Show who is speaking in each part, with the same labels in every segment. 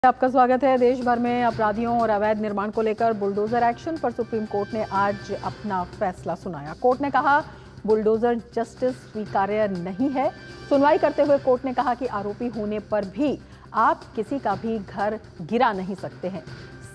Speaker 1: आपका स्वागत है। देश भर में अपराधियों और अवैध निर्माण को लेकर बुलडोजर एक्शन पर सुप्रीम कोर्ट ने आज अपना फैसला सुनाया। कोर्ट ने कहा बुलडोजर जस्टिस स्वीकार्य नहीं है। सुनवाई करते हुए कोर्ट ने कहा कि आरोपी होने पर भी आप किसी का भी घर गिरा नहीं सकते हैं।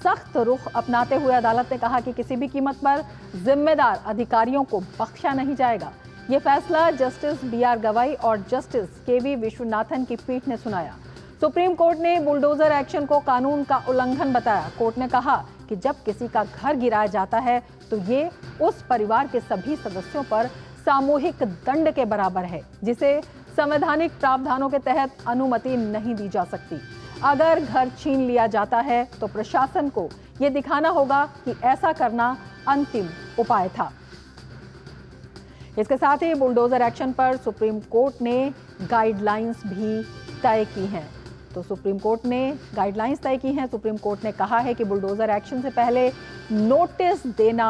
Speaker 1: सख्त रुख अपनाते हुए अदालत ने कहा कि किसी भी कीमत पर जिम्मेदार अधिकारियों को बख्शा नहीं जाएगा। ये फैसला जस्टिस BR गवाई और जस्टिस KV विश्वनाथन की पीठ ने सुनाया। सुप्रीम कोर्ट ने बुलडोजर एक्शन को कानून का उल्लंघन बताया। कोर्ट ने कहा कि जब किसी का घर गिराया जाता है तो ये उस परिवार के सभी सदस्यों पर सामूहिक दंड के बराबर है, जिसे संवैधानिक प्रावधानों के तहत अनुमति नहीं दी जा सकती। अगर घर छीन लिया जाता है तो प्रशासन को ये दिखाना होगा कि ऐसा करना अंतिम उपाय था। इसके साथ ही बुलडोजर एक्शन पर सुप्रीम कोर्ट ने गाइडलाइंस भी तय की हैं। तो सुप्रीम कोर्ट ने गाइडलाइंस तय की हैं। सुप्रीम कोर्ट ने कहा है कि बुलडोजर एक्शन से पहले नोटिस देना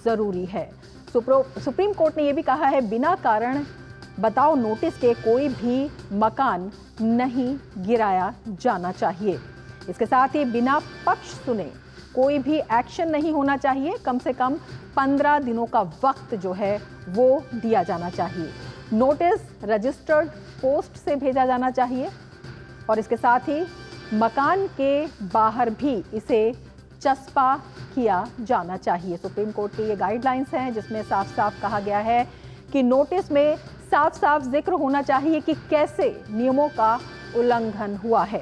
Speaker 1: जरूरी है। सुप्रीम कोर्ट ने यह भी कहा है बिना कारण बताओ नोटिस के कोई भी मकान नहीं गिराया जाना चाहिए। इसके साथ ही बिना पक्ष सुने कोई भी एक्शन नहीं होना चाहिए। कम से कम 15 दिनों का वक्त जो है वो दिया जाना चाहिए। नोटिस रजिस्टर्ड पोस्ट से भेजा जाना चाहिए और इसके साथ ही मकान के बाहर भी इसे चस्पा किया जाना चाहिए। सुप्रीम कोर्ट की ये गाइडलाइंस हैं जिसमें साफ साफ कहा गया है कि नोटिस में साफ साफ जिक्र होना चाहिए कि कैसे नियमों का उल्लंघन हुआ है।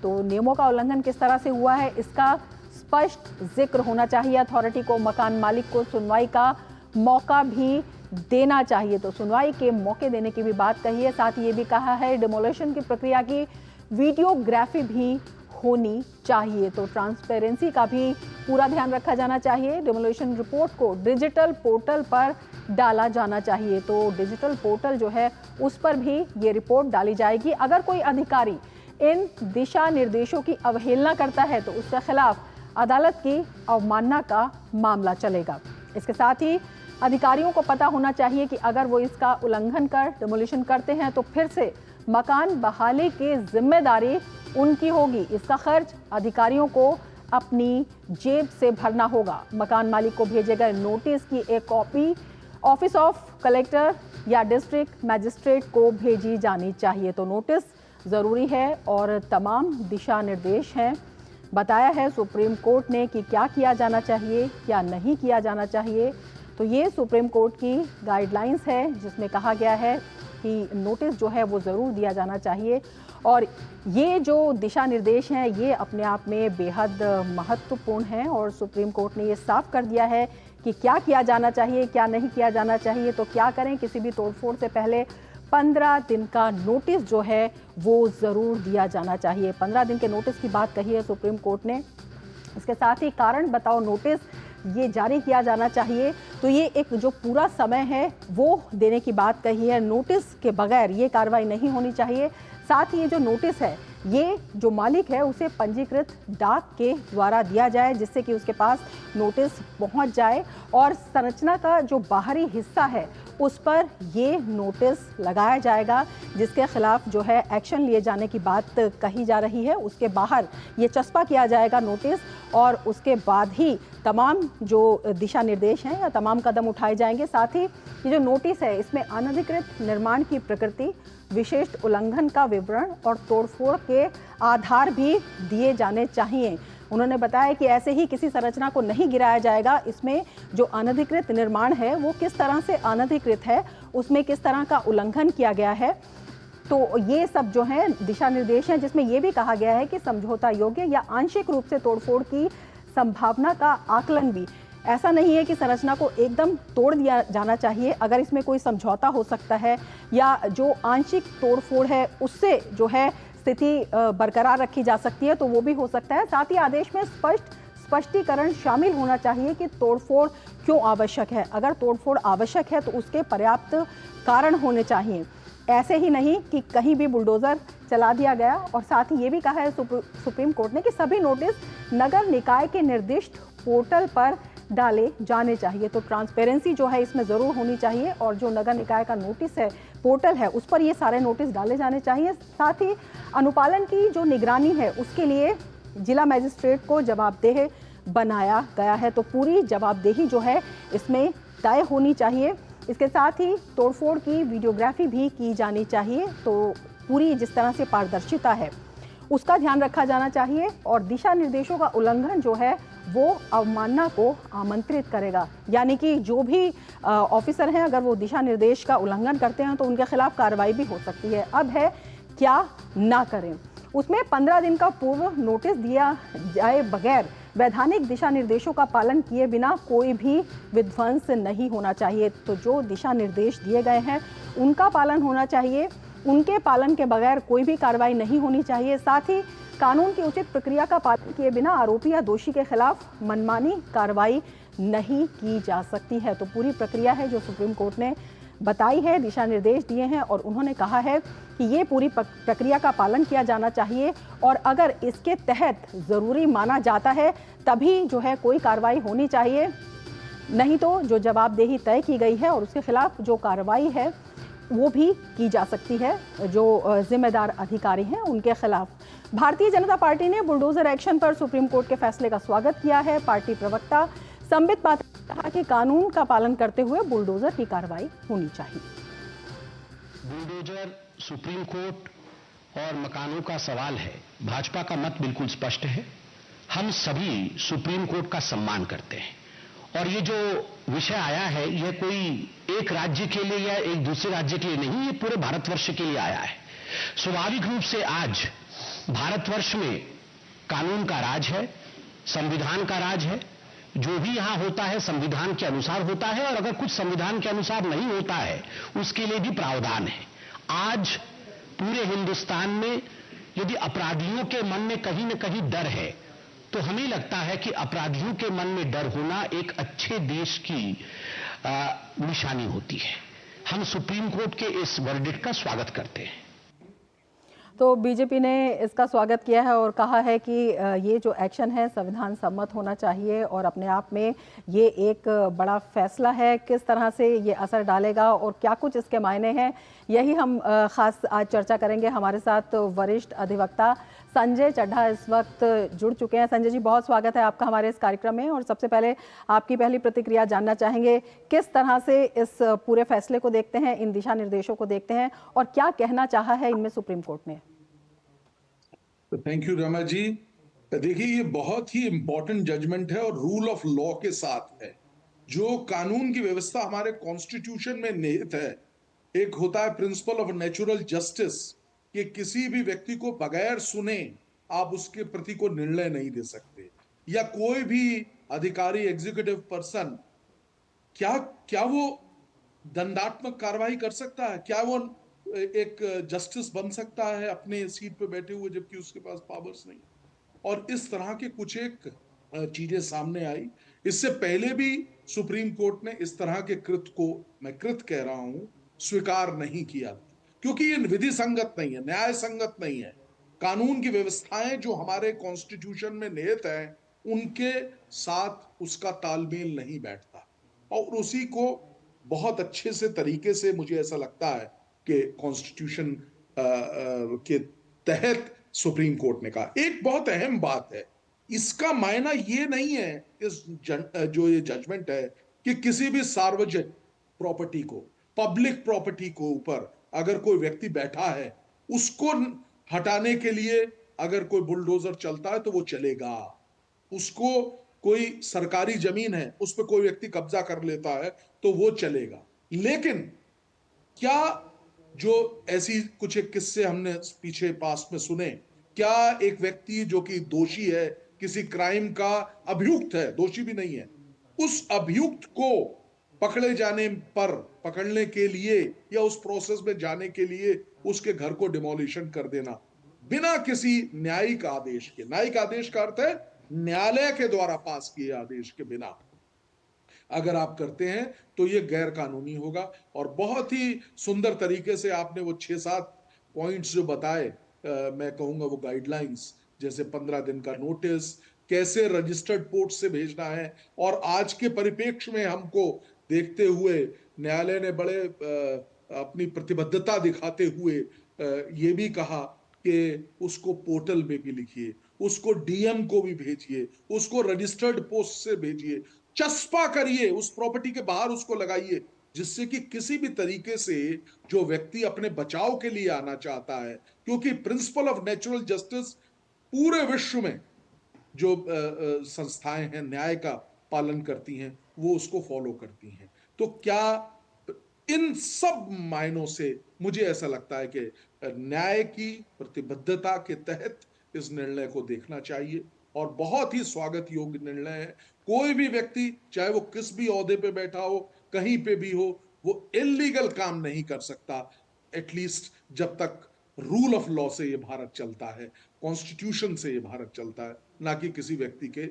Speaker 1: तो नियमों का उल्लंघन किस तरह से हुआ है इसका स्पष्ट जिक्र होना चाहिए। अथॉरिटी को मकान मालिक को सुनवाई का मौका भी देना चाहिए। तो सुनवाई के मौके देने की भी बात कही है। साथ ही ये भी कहा है डिमोलिशन की प्रक्रिया की वीडियोग्राफी भी होनी चाहिए। तो ट्रांसपेरेंसी का भी पूरा ध्यान रखा जाना चाहिए। डिमोलिशन रिपोर्ट को डिजिटल पोर्टल पर डाला जाना चाहिए। तो डिजिटल पोर्टल जो है उस पर भी ये रिपोर्ट डाली जाएगी। अगर कोई अधिकारी इन दिशा निर्देशों की अवहेलना करता है तो उसके खिलाफ अदालत की अवमानना का मामला चलेगा। इसके साथ ही अधिकारियों को पता होना चाहिए कि अगर वो इसका उल्लंघन कर डिमोलिशन करते हैं तो फिर से मकान बहाली की जिम्मेदारी उनकी होगी। इसका खर्च अधिकारियों को अपनी जेब से भरना होगा। मकान मालिक को भेजे गए नोटिस की एक कॉपी ऑफिस ऑफ कलेक्टर या डिस्ट्रिक्ट मैजिस्ट्रेट को भेजी जानी चाहिए। तो नोटिस ज़रूरी है और तमाम दिशा निर्देश हैं। बताया है सुप्रीम कोर्ट ने कि क्या किया जाना चाहिए, क्या नहीं किया जाना चाहिए। तो ये सुप्रीम कोर्ट की गाइडलाइंस है जिसमें कहा गया है कि नोटिस जो है वो ज़रूर दिया जाना चाहिए। और ये जो दिशा निर्देश हैं ये अपने आप में बेहद महत्वपूर्ण हैं और सुप्रीम कोर्ट ने ये साफ कर दिया है कि क्या किया जाना चाहिए, क्या नहीं किया जाना चाहिए। तो क्या करें, किसी भी तोड़फोड़ से पहले 15 दिन का नोटिस जो है वो ज़रूर दिया जाना चाहिए। 15 दिन के नोटिस की बात कही है सुप्रीम कोर्ट ने। इसके साथ ही कारण बताओ नोटिस ये जारी किया जाना चाहिए। तो ये एक जो पूरा समय है वो देने की बात कही है। नोटिस के बगैर ये कार्रवाई नहीं होनी चाहिए। साथ ही ये जो नोटिस है ये जो मालिक है उसे पंजीकृत डाक के द्वारा दिया जाए जिससे कि उसके पास नोटिस पहुंच जाए और संरचना का जो बाहरी हिस्सा है उस पर ये नोटिस लगाया जाएगा जिसके खिलाफ जो है एक्शन लिए जाने की बात कही जा रही है। उसके बाहर ये चस्पा किया जाएगा नोटिस और उसके बाद ही तमाम जो दिशा निर्देश हैं या तमाम कदम उठाए जाएंगे। साथ ही ये जो नोटिस है इसमें अनधिकृत निर्माण की प्रकृति, विशिष्ट उल्लंघन का विवरण और तोड़फोड़ के आधार भी दिए जाने चाहिए। उन्होंने बताया कि ऐसे ही किसी संरचना को नहीं गिराया जाएगा। इसमें जो अनधिकृत निर्माण है वो किस तरह से अनधिकृत है, उसमें किस तरह का उल्लंघन किया गया है। तो ये सब जो है दिशा निर्देश हैं जिसमें ये भी कहा गया है कि समझौता योग्य या आंशिक रूप से तोड़फोड़ की संभावना का आकलन भी। ऐसा नहीं है कि संरचना को एकदम तोड़ दिया जाना चाहिए। अगर इसमें कोई समझौता हो सकता है या जो आंशिक तोड़फोड़ है उससे जो है स्थिति बरकरार रखी जा सकती है तो वो भी हो सकता है। साथ ही आदेश में स्पष्टीकरण शामिल होना चाहिए कि तोड़फोड़ क्यों आवश्यक है। अगर तोड़फोड़ आवश्यक है तो उसके पर्याप्त कारण होने चाहिए। ऐसे ही नहीं कि कहीं भी बुलडोज़र चला दिया गया। और साथ ही ये भी कहा है सुप्रीम कोर्ट ने कि सभी नोटिस नगर निकाय के निर्दिष्ट पोर्टल पर डाले जाने चाहिए। तो ट्रांसपेरेंसी जो है इसमें ज़रूर होनी चाहिए और जो नगर निकाय का नोटिस है, पोर्टल है, उस पर ये सारे नोटिस डाले जाने चाहिए। साथ ही अनुपालन की जो निगरानी है उसके लिए जिला मजिस्ट्रेट को जवाबदेह बनाया गया है। तो पूरी जवाबदेही जो है इसमें तय होनी चाहिए। इसके साथ ही तोड़फोड़ की वीडियोग्राफी भी की जानी चाहिए। तो पूरी जिस तरह से पारदर्शिता है उसका ध्यान रखा जाना चाहिए और दिशा निर्देशों का उल्लंघन जो है वो अवमानना को आमंत्रित करेगा। यानी कि जो भी ऑफिसर हैं अगर वो दिशा निर्देश का उल्लंघन करते हैं तो उनके खिलाफ कार्रवाई भी हो सकती है। अब है क्या ना करें, उसमें 15 दिन का पूर्व नोटिस दिया जाए बगैर वैधानिक दिशा निर्देशों का पालन किए बिना कोई भी विध्वंस नहीं होना चाहिए। तो जो दिशा निर्देश दिए गए हैं उनका पालन होना चाहिए, उनके पालन के बगैर कोई भी कार्रवाई नहीं होनी चाहिए। साथ ही कानून की उचित प्रक्रिया का पालन किए बिना आरोपी या दोषी के खिलाफ मनमानी कार्रवाई नहीं की जा सकती है। तो पूरी प्रक्रिया है जो सुप्रीम कोर्ट ने बताई है, दिशा निर्देश दिए हैं और उन्होंने कहा है कि ये पूरी प्रक्रिया का पालन किया जाना चाहिए और अगर इसके तहत ज़रूरी माना जाता है तभी जो है कोई कार्रवाई होनी चाहिए, नहीं तो जो जवाबदेही तय की गई है और उसके खिलाफ जो कार्रवाई है वो भी की जा सकती है जो जिम्मेदार अधिकारी हैं उनके खिलाफ। भारतीय जनता पार्टी ने बुलडोजर एक्शन पर सुप्रीम कोर्ट के फैसले का स्वागत किया है। पार्टी प्रवक्ता संबित पात्रा ने कहा कि कानून का पालन करते हुए बुलडोजर की कार्रवाई होनी चाहिए।
Speaker 2: बुलडोजर, सुप्रीम कोर्ट और मकानों का सवाल है। भाजपा का मत बिल्कुल स्पष्ट है। हम सभी सुप्रीम कोर्ट का सम्मान करते हैं और ये जो विषय आया है यह कोई एक राज्य के लिए या एक दूसरे राज्य के लिए नहीं, ये पूरे भारतवर्ष के लिए आया है। स्वाभाविक रूप से आज भारतवर्ष में कानून का राज है, संविधान का राज है। जो भी यहां होता है संविधान के अनुसार होता है और अगर कुछ संविधान के अनुसार नहीं होता है उसके लिए भी प्रावधान है। आज पूरे हिंदुस्तान में यदि अपराधियों के मन में कहीं न कहीं डर है तो हमें लगता है कि अपराधियों के मन में डर होना एक अच्छे देश की निशानी होती है। हम सुप्रीम कोर्ट के इस वर्डिक्ट का स्वागत करते हैं।
Speaker 1: तो बीजेपी ने इसका स्वागत किया है और कहा है कि ये जो एक्शन है संविधान सम्मत होना चाहिए और अपने आप में ये एक बड़ा फैसला है। किस तरह से ये असर डालेगा और क्या कुछ इसके मायने हैं, यही हम खास आज चर्चा करेंगे। हमारे साथ वरिष्ठ अधिवक्ता संजय चड्ढा इस वक्त जुड़ चुके हैं। संजय जी, बहुत स्वागत है आपका हमारे इस कार्यक्रम में और सबसे पहले आपकी पहली प्रतिक्रिया जानना चाहेंगे, किस तरह से इस पूरे फैसले को देखते हैं, इन दिशा निर्देशों को देखते हैं और क्या कहना चाहा है इनमें सुप्रीम कोर्ट ने?
Speaker 3: Thank you Rama ji. देखिए, ये बहुत ही इंपॉर्टेंट जजमेंट है और रूल ऑफ लॉ के साथ है। जो कानून की व्यवस्था हमारे कॉन्स्टिट्यूशन में निहित है, एक होता है प्रिंसिपल ऑफ नेचुरल जस्टिस कि किसी भी व्यक्ति को बगैर सुने आप उसके प्रति को निर्णय नहीं दे सकते, या कोई भी अधिकारी एग्जीक्यूटिव पर्सन क्या वो दंडात्मक कार्रवाई कर सकता है? क्या वो एक जस्टिस बन सकता है अपने सीट पे बैठे हुए जबकि उसके पास पावर्स नहीं? और इस तरह के कुछ एक चीजें सामने आई। इससे पहले भी सुप्रीम कोर्ट ने इस तरह के कृत्य को, मैं कृत्य कह रहा हूं, स्वीकार नहीं किया क्योंकि ये विधि संगत नहीं है, न्याय संगत नहीं है। कानून की व्यवस्थाएं जो हमारे कॉन्स्टिट्यूशन में निहित है उनके साथ उसका तालमेल नहीं बैठता और उसी को बहुत अच्छे से तरीके से मुझे ऐसा लगता है कि कॉन्स्टिट्यूशन के तहत सुप्रीम कोर्ट ने कहा। एक बहुत अहम बात है, इसका मायना ये नहीं है जो ये जजमेंट है कि किसी भी सार्वजनिक प्रॉपर्टी को, पब्लिक प्रॉपर्टी को ऊपर अगर कोई व्यक्ति बैठा है उसको हटाने के लिए अगर कोई बुलडोजर चलता है तो वो चलेगा। उसको कोई सरकारी जमीन है उस पर कोई व्यक्ति कब्जा कर लेता है तो वो चलेगा। लेकिन क्या जो ऐसी कुछ एक किस्से हमने पीछे पास्ट में सुने, क्या एक व्यक्ति जो कि दोषी है, किसी क्राइम का अभियुक्त है, दोषी भी नहीं है, उस अभियुक्त को पकड़े जाने पर, पकड़ने के लिए या उस प्रोसेस में जाने के लिए उसके घर को डिमोलिशन कर देना बिना किसी न्यायिक आदेश के, न्यायिक आदेश का अर्थ है न्यायालय के द्वारा पास किए आदेश के बिना अगर आप करते हैं तो ये गैर कानूनी होगा। और बहुत ही सुंदर तरीके से आपने वो 6-7 पॉइंट्स जो बताए, मैं कहूंगा वो गाइडलाइंस जैसे 15 दिन का नोटिस, कैसे रजिस्टर्ड पोर्ट से भेजना है। और आज के परिप्रेक्ष्य में हमको देखते हुए न्यायालय ने बड़े अपनी प्रतिबद्धता दिखाते हुए ये भी कहा कि उसको पोर्टल में भी लिखिए, उसको डीएम को भी भेजिए, उसको रजिस्टर्ड पोस्ट से भेजिए, चस्पा करिए, उस प्रॉपर्टी के बाहर उसको लगाइए, जिससे कि किसी भी तरीके से जो व्यक्ति अपने बचाव के लिए आना चाहता है, क्योंकि प्रिंसिपल ऑफ नेचुरल जस्टिस पूरे विश्व में जो संस्थाएं हैं न्याय का पालन करती हैं, वो उसको फॉलो करती हैं। तो क्या इन सब मायनों से मुझे ऐसा लगता है कि न्याय की प्रतिबद्धता के तहत इस निर्णय को देखना चाहिए और बहुत ही स्वागत योग्य निर्णय है। कोई भी व्यक्ति चाहे वो किस भी ओहदे पे बैठा हो, कहीं पे भी हो, वो इलीगल काम नहीं कर सकता, एटलीस्ट जब तक रूल ऑफ लॉ से ये भारत चलता है, कॉन्स्टिट्यूशन से ये भारत चलता है, ना कि किसी व्यक्ति के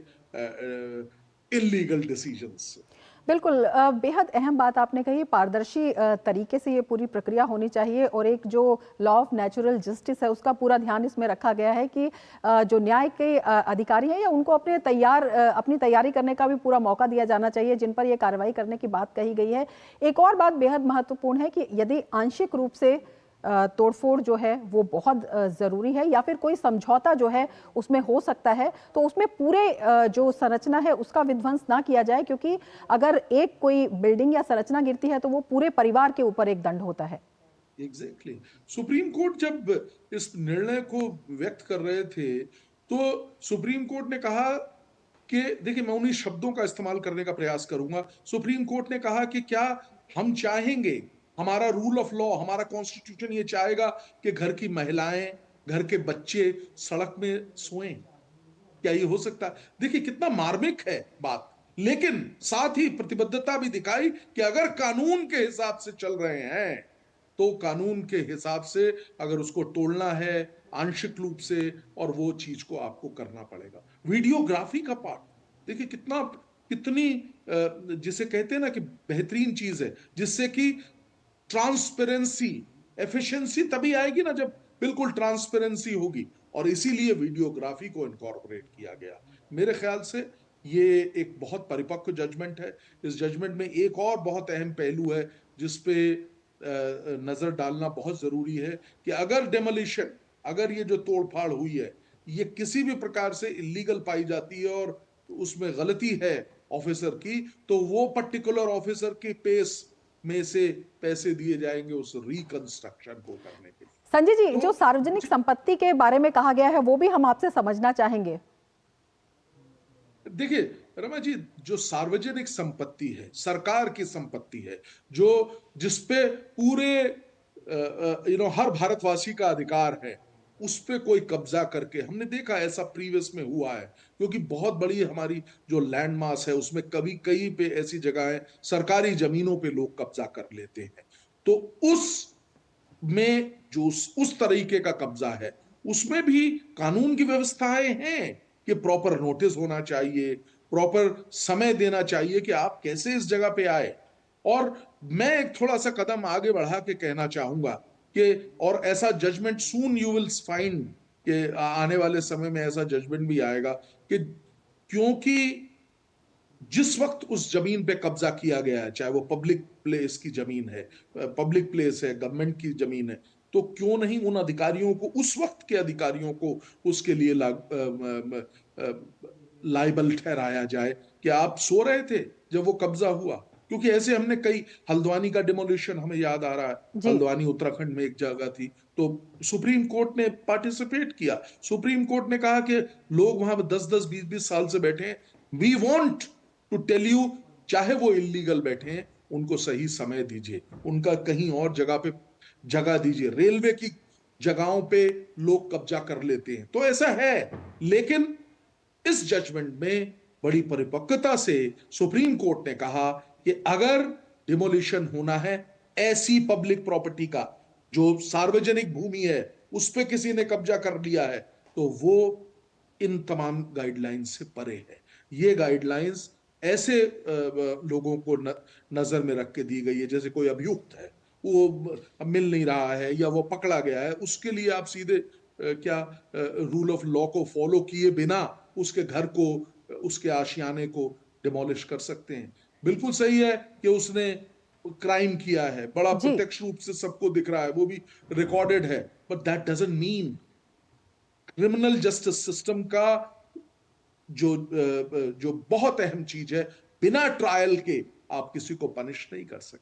Speaker 3: इलीगल डिसीजंस से।
Speaker 1: बिल्कुल, बेहद अहम बात आपने कही। पारदर्शी तरीके से ये पूरी प्रक्रिया होनी चाहिए और एक जो लॉ ऑफ नेचुरल जस्टिस है उसका पूरा ध्यान इसमें रखा गया है कि जो न्याय के अधिकारी हैं या उनको अपनी तैयारी करने का भी पूरा मौका दिया जाना चाहिए जिन पर ये कार्रवाई करने की बात कही गई है। एक और बात बेहद महत्वपूर्ण है कि यदि आंशिक रूप से तोड़फोड़ जो है वो बहुत ज़रूरी है या फिर कोई समझौता जो है उसमें हो सकता है, तो उसमें पूरे जो संरचना है उसका विध्वंस ना किया जाए, क्योंकि अगर एक कोई बिल्डिंग या संरचना गिरती है तो वो पूरे परिवार के ऊपर एक दंड होता है।
Speaker 3: एग्जैक्टली। सुप्रीम कोर्ट जब इस निर्णय को व्यक्त कर रहे थे तो सुप्रीम कोर्ट ने कहा कि देखिए, मैं उन्हीं शब्दों का इस्तेमाल करने का प्रयास करूंगा। सुप्रीम कोर्ट ने कहा कि क्या हम चाहेंगे, हमारा रूल ऑफ लॉ, हमारा कॉन्स्टिट्यूशन ये चाहेगा कि घर की महिलाएं, घर के बच्चे सड़क में सोएं? क्या ये हो सकता है? देखिए कितना मार्मिक है बात, लेकिन साथ ही प्रतिबद्धता भी दिखाई कि अगर कानून के हिसाब से चल रहे हैं तो कानून के हिसाब से अगर उसको तोड़ना है आंशिक रूप से, और वो चीज को आपको करना पड़ेगा। वीडियोग्राफी का पार्ट देखिए कितनी जिसे कहते हैं ना कि बेहतरीन चीज है, जिससे कि ट्रांसपेरेंसी, एफिशिएंसी तभी आएगी ना जब बिल्कुल ट्रांसपेरेंसी होगी, और इसीलिए वीडियोग्राफी को इनकॉर्पोरेट किया गया। मेरे ख्याल से ये एक बहुत परिपक्व जजमेंट है। इस जजमेंट में एक और बहुत अहम पहलू है जिसपे नजर डालना बहुत जरूरी है कि अगर डेमोलिशन, अगर ये जो तोड़फाड़ हुई है ये किसी भी प्रकार से इलीगल पाई जाती है और उसमें गलती है ऑफिसर की, तो वो पर्टिकुलर ऑफिसर के पेस में से पैसे दिए जाएंगे उस रिकंस्ट्रक्शन को करने के लिए।
Speaker 1: संजय जी,
Speaker 3: तो
Speaker 1: जो सार्वजनिक संपत्ति के बारे में कहा गया है वो भी हम आपसे समझना चाहेंगे।
Speaker 3: देखिए रमा जी, जो सार्वजनिक संपत्ति है, सरकार की संपत्ति है, जो जिसपे पूरे हर भारतवासी का अधिकार है, उस पे कोई कब्जा करके, हमने देखा ऐसा प्रीवियस में हुआ है, क्योंकि बहुत बड़ी हमारी जो लैंड मास है उसमें कभी कहीं पे ऐसी जगह है सरकारी जमीनों पे लोग कब्जा कर लेते हैं। तो उस में जो उस तरीके का कब्जा है उसमें भी कानून की व्यवस्थाएं हैं कि प्रॉपर नोटिस होना चाहिए, प्रॉपर समय देना चाहिए कि आप कैसे इस जगह पे आए। और मैं एक थोड़ा सा कदम आगे बढ़ा के कहना चाहूंगा कि और ऐसा judgement soon you will find कि आने वाले समय में ऐसा जजमेंट भी आएगा कि क्योंकि जिस वक्त उस जमीन पे कब्जा किया गया है, चाहे वो पब्लिक प्लेस की जमीन है, पब्लिक प्लेस है, गवर्नमेंट की जमीन है, तो क्यों नहीं उन अधिकारियों को, उस वक्त के अधिकारियों को उसके लिए लाइबल ठहराया जाए कि आप सो रहे थे जब वो कब्जा हुआ। क्योंकि ऐसे हमने कई, हल्द्वानी का डिमोलिशन हमें याद आ रहा है, हल्द्वानी उत्तराखंड में एक जगह थी, तो सुप्रीम कोर्ट ने पार्टिसिपेट किया। सुप्रीम कोर्ट ने कहा कि लोग वहां 10-10, 20-20 साल से बैठे हैं, we want to tell you, चाहे वो इलीगल बैठे हैं उनको सही समय दीजिए, उनका कहीं और जगह पे जगह दीजिए। रेलवे की जगहों पे लोग कब्जा कर लेते हैं, तो ऐसा है। लेकिन इस जजमेंट में बड़ी परिपक्वता से सुप्रीम कोर्ट ने कहा कि अगर डिमोलिशन होना है ऐसी पब्लिक प्रॉपर्टी का, जो सार्वजनिक भूमि है उस पे किसी ने कब्जा कर लिया है, तो वो इन तमाम गाइडलाइंस से परे है। ये गाइडलाइंस ऐसे लोगों को नजर में रख के दी गई है, जैसे कोई अभियुक्त है, वो मिल नहीं रहा है या वो पकड़ा गया है, उसके लिए आप सीधे क्या रूल ऑफ लॉ को फॉलो किए बिना उसके घर को, उसके आशियाने को डिमोलिश कर सकते हैं। बिल्कुल सही है कि उसने क्राइम किया है, बड़ा
Speaker 1: जी।
Speaker 3: प्रत्यक्ष रूप से सबको दिख रहा है, वो भी रिकॉर्डेड है, but that doesn't mean criminal justice system का जो बहुत अहम चीज है, बिना ट्रायल के आप किसी को पनिश नहीं कर सकते।